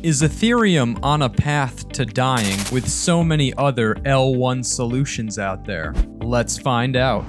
Is Ethereum on a path to dying with so many other L1 solutions out there? Let's find out.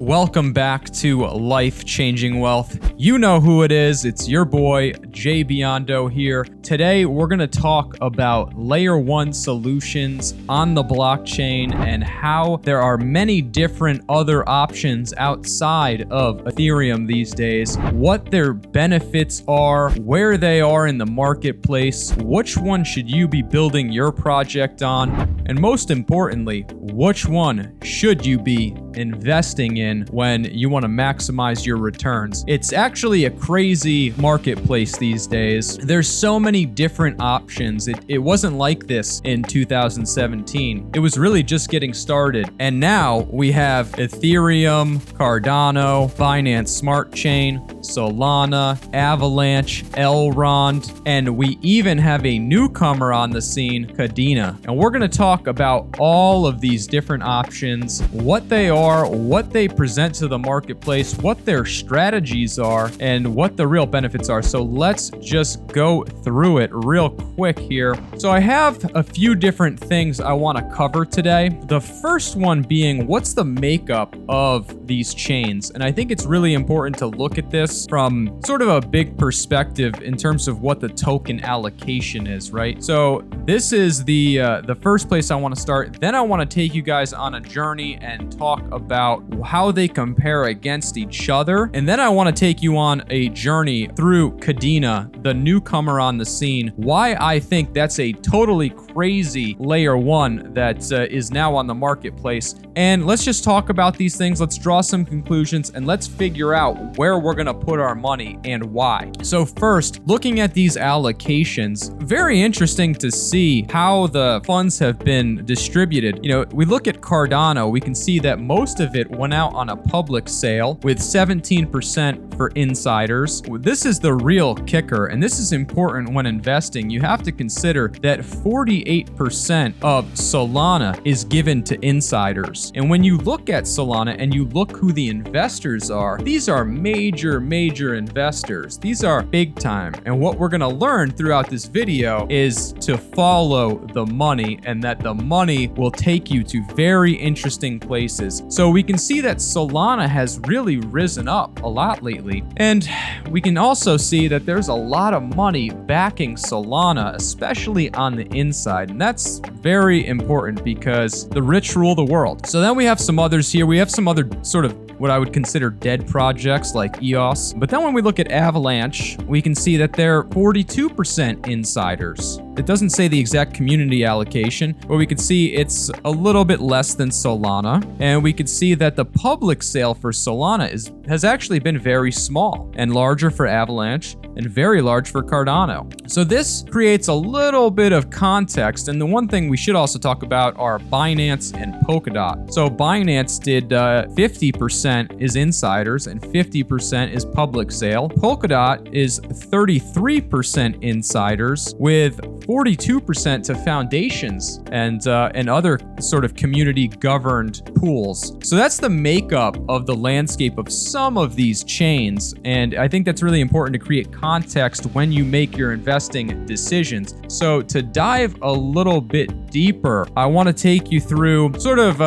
Welcome back to Life Changing Wealth. You know who it is. It's your boy, J Biondo here. Today, we're going to talk about layer one solutions on the blockchain and how there are many different other options outside of Ethereum these days, what their benefits are, where they are in the marketplace, which one should you be building your project on, and most importantly, which one should you be investing in when you want to maximize your returns. It's actually a crazy marketplace these days. There's so many different options. It wasn't like this in 2017. It was really just getting started. And now we have Ethereum, Cardano, Binance Smart Chain, Solana, Avalanche, Elrond, and we even have a newcomer on the scene, Kadena. And we're going to talk about all of these different options, what they are, what they present to the marketplace, what their strategies are, and what the real benefits are. So let's just go through it real quick here. So I have a few different things I want to cover today. The first one being, what's the makeup of these chains? And I think it's really important to look at this from sort of a big perspective in terms of what the token allocation is, right? So this is the first place I want to start. Then I want to take you guys on a journey and talk about how they compare against each other. And then I want to take you on a journey through Kadena, the newcomer on the scene, why I think that's a totally crazy layer one that is now on the marketplace. And let's just talk about these things. Let's draw some conclusions and let's figure out where we're going to put our money and why. So first, looking at these allocations, very interesting to see how the funds have been distributed. You know, we look at Cardano, we can see that most of it went out on a public sale with 17% for insiders. This is the real kicker, and this is important when investing. You have to consider that 48% of Solana is given to insiders. And when you look at Solana and you look who the investors are, these are major investors. These are big time. And what we're going to learn throughout this video is to follow the money, and that the money will take you to very interesting places. So we can see that Solana has really risen up a lot lately. And we can also see that there's a lot of money backing Solana, especially on the inside. And that's very important because the rich rule the world. So then we have some others here. We have some other sort of what I would consider dead projects like EOS. But then when we look at Avalanche, we can see that they're 42% insiders. It doesn't say the exact community allocation, but we can see it's a little bit less than Solana. And we can see that the public sale for Solana has actually been very small and larger for Avalanche and very large for Cardano. So this creates a little bit of context. And the one thing we should also talk about are Binance and Polkadot. So Binance did 50% is insiders and 50% is public sale. Polkadot is 33% insiders with 42% to foundations and other sort of community governed pools. So that's the makeup of the landscape of some of these chains. And I think that's really important to create context when you make your investing decisions. So to dive a little bit deeper, I want to take you through sort of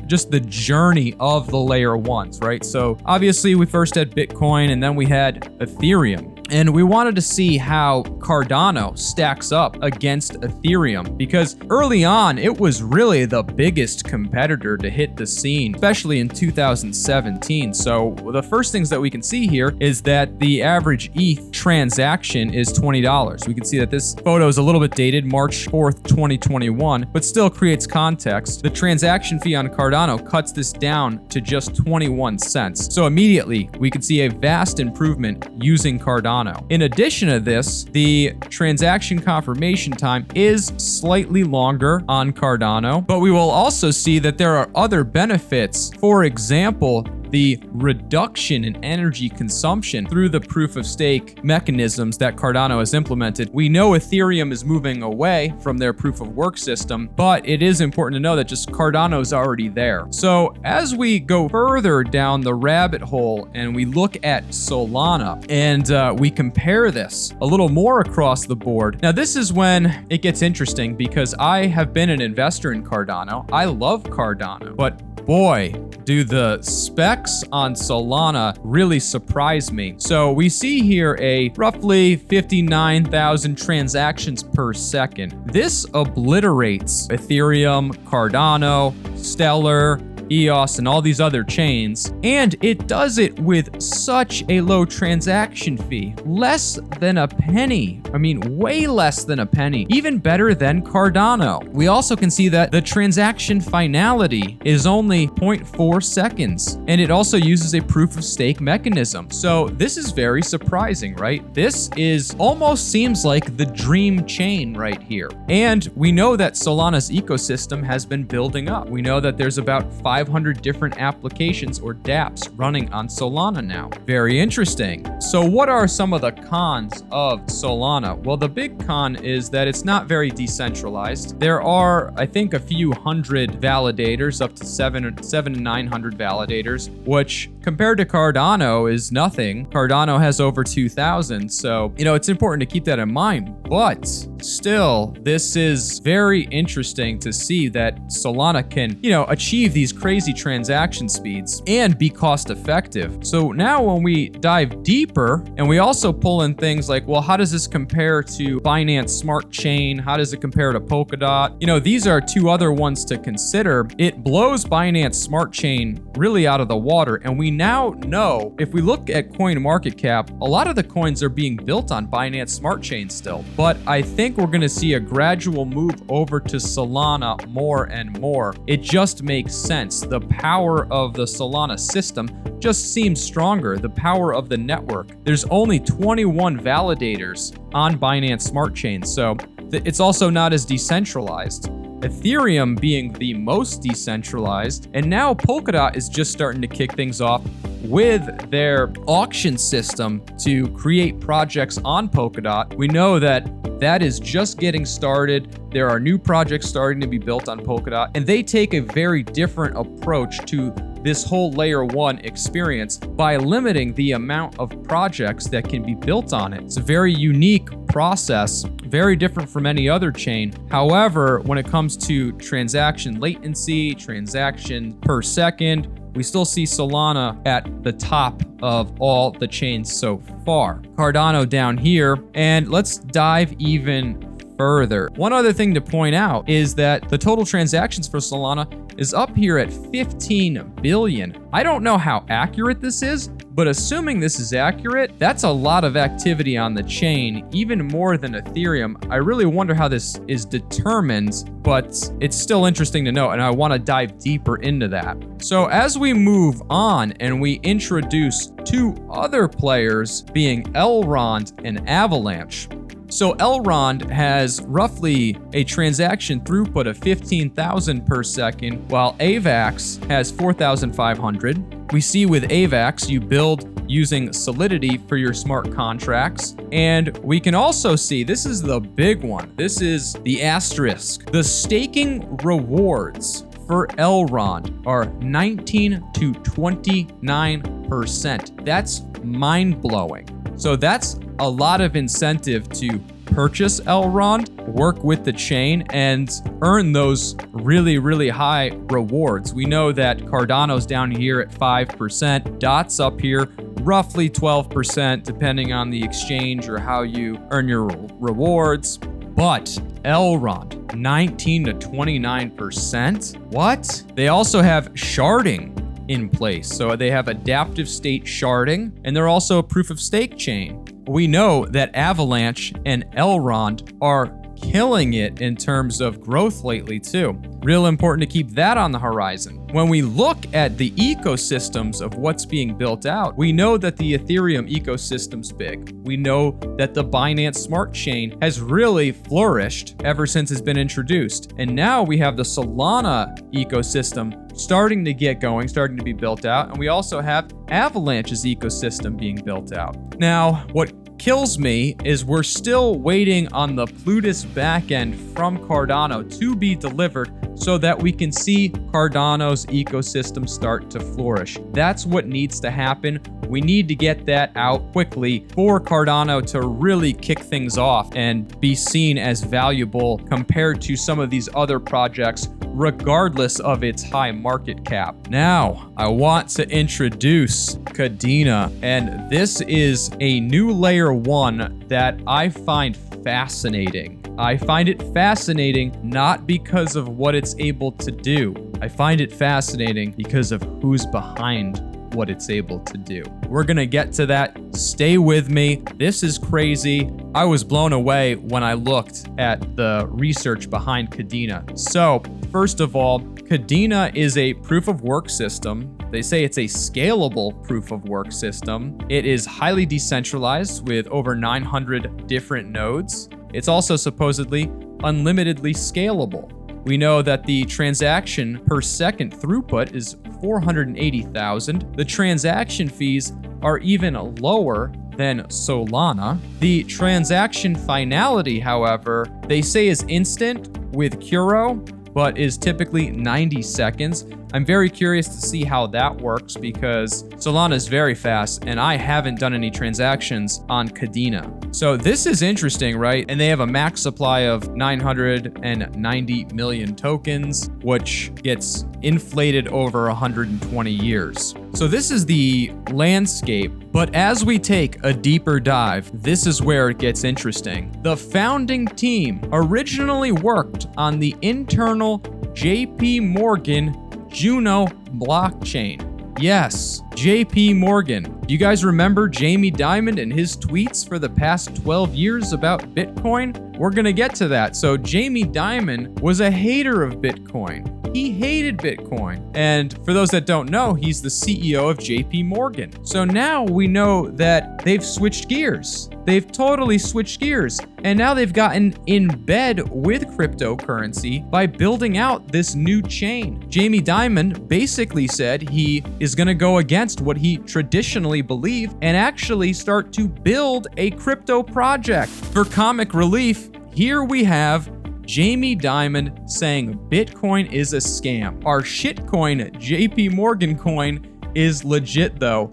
just the journey of the layer ones, right? So obviously we first had Bitcoin and then we had Ethereum. And we wanted to see how Cardano stacks up against Ethereum because early on, it was really the biggest competitor to hit the scene, especially in 2017. So the first things that we can see here is that the average ETH transaction is $20. We can see that this photo is a little bit dated, March 4th, 2021, but still creates context. The transaction fee on Cardano cuts this down to just 21 cents. So immediately, we can see a vast improvement using Cardano. In addition to this, the transaction confirmation time is slightly longer on Cardano, but we will also see that there are other benefits. For example, the reduction in energy consumption through the proof of stake mechanisms that Cardano has implemented. We know Ethereum is moving away from their proof of work system, but it is important to know that just Cardano is already there. So as we go further down the rabbit hole and we look at Solana and we compare this a little more across the board. Now, this is when it gets interesting because I have been an investor in Cardano. I love Cardano, but boy, do the specs on Solana really surprise me. So we see here a roughly 59,000 transactions per second. This obliterates Ethereum, Cardano, Stellar, EOS, and all these other chains, and it does it with such a low transaction fee. Less than a penny. I mean, way less than a penny. Even better than Cardano. We also can see that the transaction finality is only 0.4 seconds, and it also uses a proof of stake mechanism. So this is very surprising, right? This is almost seems like the dream chain right here. And we know that Solana's ecosystem has been building up. We know that there's about 500 different applications or dApps running on Solana now. Very interesting. So what are some of the cons of Solana? Well, the big con is that it's not very decentralized. There are, I think, a few hundred validators, up to 700 to 900 validators, which compared to Cardano is nothing. Cardano has over 2,000. So, it's important to keep that in mind. But still, this is very interesting to see that Solana can, achieve these crazy transaction speeds and be cost effective. So now when we dive deeper and we also pull in things like, well, how does this compare to Binance Smart Chain? How does it compare to Polkadot? These are two other ones to consider. It blows Binance Smart Chain really out of the water. And we now know, if we look at CoinMarketCap, a lot of the coins are being built on Binance Smart Chain still. But I think we're going to see a gradual move over to Solana more and more. It just makes sense. The power of the Solana system just seems stronger. The power of the network. There's only 21 validators on Binance Smart Chain, so it's also not as decentralized. Ethereum being the most decentralized, and now Polkadot is just starting to kick things off with their auction system to create projects on Polkadot. We know that is just getting started. There are new projects starting to be built on Polkadot, and they take a very different approach to this whole layer one experience by limiting the amount of projects that can be built on it. It's a very unique process, very different from any other chain. However, when it comes to transaction latency, transaction per second, we still see Solana at the top of all the chains so far. Cardano down here, and let's dive even further. One other thing to point out is that the total transactions for Solana is up here at 15 billion. I don't know how accurate this is, but assuming this is accurate, that's a lot of activity on the chain, even more than Ethereum. I really wonder how this is determined, but it's still interesting to know, and I want to dive deeper into that. So as we move on and we introduce two other players, being Elrond and Avalanche. So Elrond has roughly a transaction throughput of 15,000 per second, while AVAX has 4,500. We see with AVAX, you build using Solidity for your smart contracts. And we can also see, this is the big one. This is the asterisk. The staking rewards for Elrond are 19 to 29%. That's mind-blowing. So that's a lot of incentive to purchase Elrond, work with the chain, and earn those really, really high rewards. We know that Cardano's down here at 5%, DOT's up here roughly 12%, depending on the exchange or how you earn your rewards. But Elrond, 19 to 29%? What? They also have sharding in place. So they have adaptive state sharding, and they're also a proof of stake chain. We know that Avalanche and Elrond are killing it in terms of growth lately too. Real important to keep that on the horizon. When we look at the ecosystems of what's being built out, we know that the Ethereum ecosystem's big. We know that the Binance Smart Chain has really flourished ever since it's been introduced. And now we have the Solana ecosystem starting to get going, starting to be built out. And we also have Avalanche's ecosystem being built out. Now, what kills me is we're still waiting on the Plutus backend from Cardano to be delivered so that we can see Cardano's ecosystem start to flourish. That's what needs to happen. We need to get that out quickly for Cardano to really kick things off and be seen as valuable compared to some of these other projects, regardless of its high market cap. Now, I want to introduce Kadena, and this is a new layer 1 that I find fascinating. I find it fascinating not because of what it's able to do. I find it fascinating because of who's behind what it's able to do. We're gonna get to that. Stay with me. This is crazy. I was blown away when I looked at the research behind Kadena. So, first of all, Kadena is a proof of work system. They say it's a scalable proof of work system. It is highly decentralized with over 900 different nodes. It's also supposedly unlimitedly scalable. We know that the transaction per second throughput is 480,000. The transaction fees are even lower than Solana. The transaction finality, however, they say is instant with Curo, but is typically 90 seconds. I'm very curious to see how that works because Solana is very fast and I haven't done any transactions on Kadena. So this is interesting, right? And they have a max supply of 990 million tokens, which gets inflated over 120 years. So this is the landscape, but as we take a deeper dive, this is where it gets interesting. The founding team originally worked on the internal JPMorgan Juno blockchain. Yes, JPMorgan. Do you guys remember Jamie Dimon and his tweets for the past 12 years about Bitcoin? We're gonna get to that. So Jamie Dimon was a hater of Bitcoin. He hated Bitcoin. And for those that don't know, he's the CEO of JPMorgan. So now we know that they've switched gears. They've totally switched gears. And now they've gotten in bed with cryptocurrency by building out this new chain. Jamie Dimon basically said he is going to go against what he traditionally believed and actually start to build a crypto project. For comic relief, here we have Jamie Dimon saying Bitcoin is a scam. Our shitcoin, JPMorgan coin, is legit though.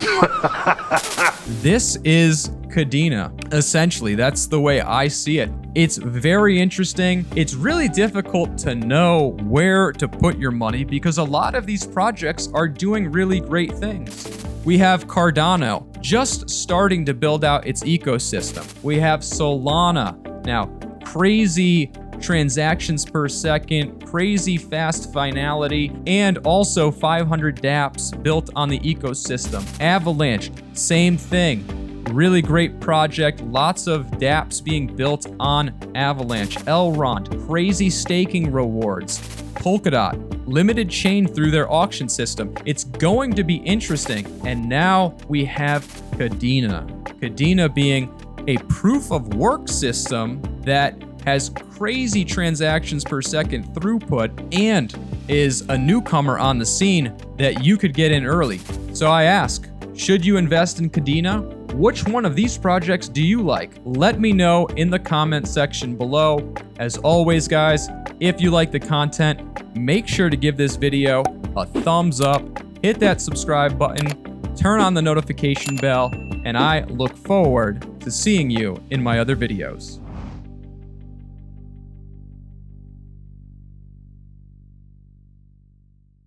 This is Kadena. Essentially, that's the way I see it. It's very interesting. It's really difficult to know where to put your money because a lot of these projects are doing really great things. We have Cardano just starting to build out its ecosystem. We have Solana. Now, crazy transactions per second, crazy fast finality, and also 500 dApps built on the ecosystem. Avalanche, same thing. Really great project. Lots of dApps being built on Avalanche. Elrond, crazy staking rewards. Polkadot, limited chain through their auction system. It's going to be interesting. And now we have Kadena. Kadena being a proof of work system that has crazy transactions per second throughput and is a newcomer on the scene that you could get in early. So I ask, should you invest in Kadena? Which one of these projects do you like? Let me know in the comment section below. As always, guys, if you like the content, make sure to give this video a thumbs up, hit that subscribe button, turn on the notification bell, and I look forward to seeing you in my other videos.